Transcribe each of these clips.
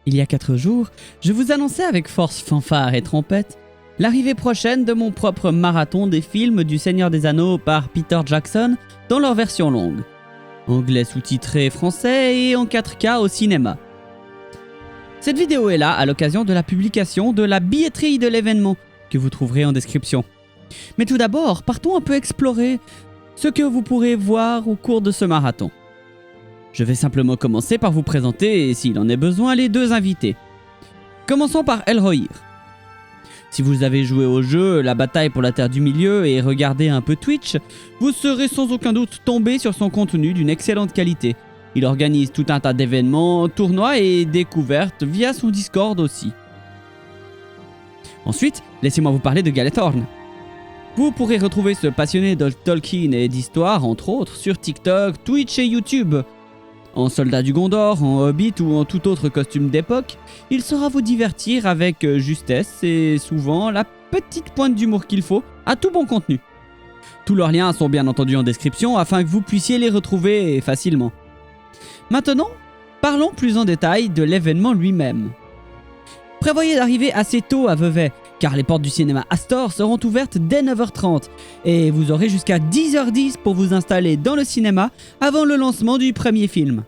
Il y a 4 jours, je vous annonçais avec force, fanfare et trompette l'arrivée prochaine de mon propre marathon des films du Seigneur des Anneaux par Peter Jackson dans leur version longue. Anglais sous-titré français et en 4K au cinéma. Cette vidéo est là à l'occasion de la publication de la billetterie de l'événement que vous trouverez en description. Mais tout d'abord, partons un peu explorer ce que vous pourrez voir au cours de ce marathon. Je vais simplement commencer par vous présenter, s'il en est besoin, les 2 invités. Commençons par Elrohir. Si vous avez joué au jeu La bataille pour la Terre du Milieu et regardé un peu Twitch, vous serez sans aucun doute tombé sur son contenu d'une excellente qualité. Il organise tout un tas d'événements, tournois et découvertes via son Discord aussi. Ensuite, laissez-moi vous parler de Galethorn. Vous pourrez retrouver ce passionné de Tolkien et d'histoire, entre autres, sur TikTok, Twitch et YouTube. En soldat du Gondor, en hobbit ou en tout autre costume d'époque, il saura vous divertir avec justesse et souvent la petite pointe d'humour qu'il faut à tout bon contenu. Tous leurs liens sont bien entendu en description afin que vous puissiez les retrouver facilement. Maintenant, parlons plus en détail de l'événement lui-même. Prévoyez d'arriver assez tôt à Vevey, car les portes du cinéma Astor seront ouvertes dès 9h30 et vous aurez jusqu'à 10h10 pour vous installer dans le cinéma avant le lancement du premier film.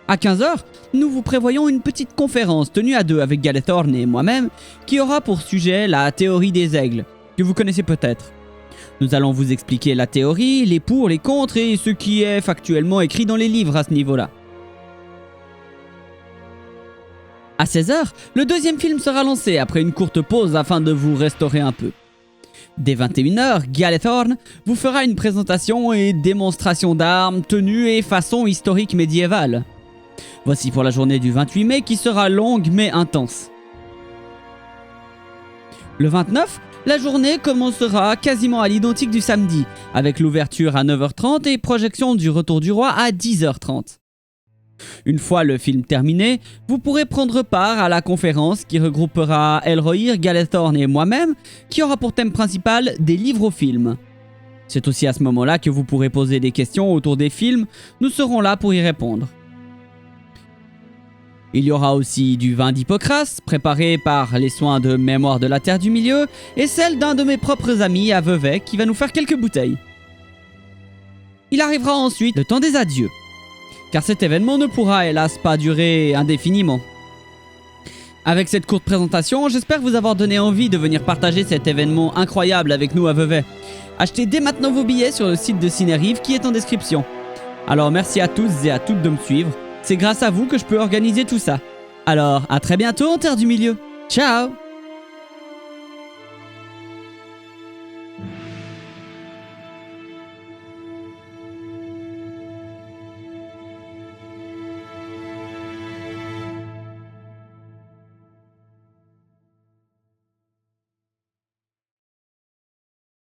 À 15h, nous vous prévoyons une petite conférence tenue à 2 avec Galethorn et moi-même qui aura pour sujet la théorie des aigles, que vous connaissez peut-être. Nous allons vous expliquer la théorie, les pour, les contre et ce qui est factuellement écrit dans les livres à ce niveau-là. À 16h, le deuxième film sera lancé après une courte pause afin de vous restaurer un peu. Dès 21h, Galethorn vous fera une présentation et démonstration d'armes, tenues et façons historiques médiévales. Voici pour la journée du 28 mai qui sera longue mais intense. Le 29, la journée commencera quasiment à l'identique du samedi, avec l'ouverture à 9h30 et projection du Retour du Roi à 10h30. Une fois le film terminé, vous pourrez prendre part à la conférence qui regroupera Elrohir, Galethorn et moi-même, qui aura pour thème principal des livres au film. C'est aussi à ce moment-là que vous pourrez poser des questions autour des films, nous serons là pour y répondre. Il y aura aussi du vin d'Hippocrate, préparé par les soins de mémoire de la Terre du Milieu, et celle d'un de mes propres amis à Vevey qui va nous faire quelques bouteilles. Il arrivera ensuite le temps des adieux, car cet événement ne pourra hélas pas durer indéfiniment. Avec cette courte présentation, j'espère vous avoir donné envie de venir partager cet événement incroyable avec nous à Vevey. Achetez dès maintenant vos billets sur le site de Cinérive qui est en description. Alors merci à tous et à toutes de me suivre, c'est grâce à vous que je peux organiser tout ça. Alors à très bientôt en Terre du Milieu, ciao!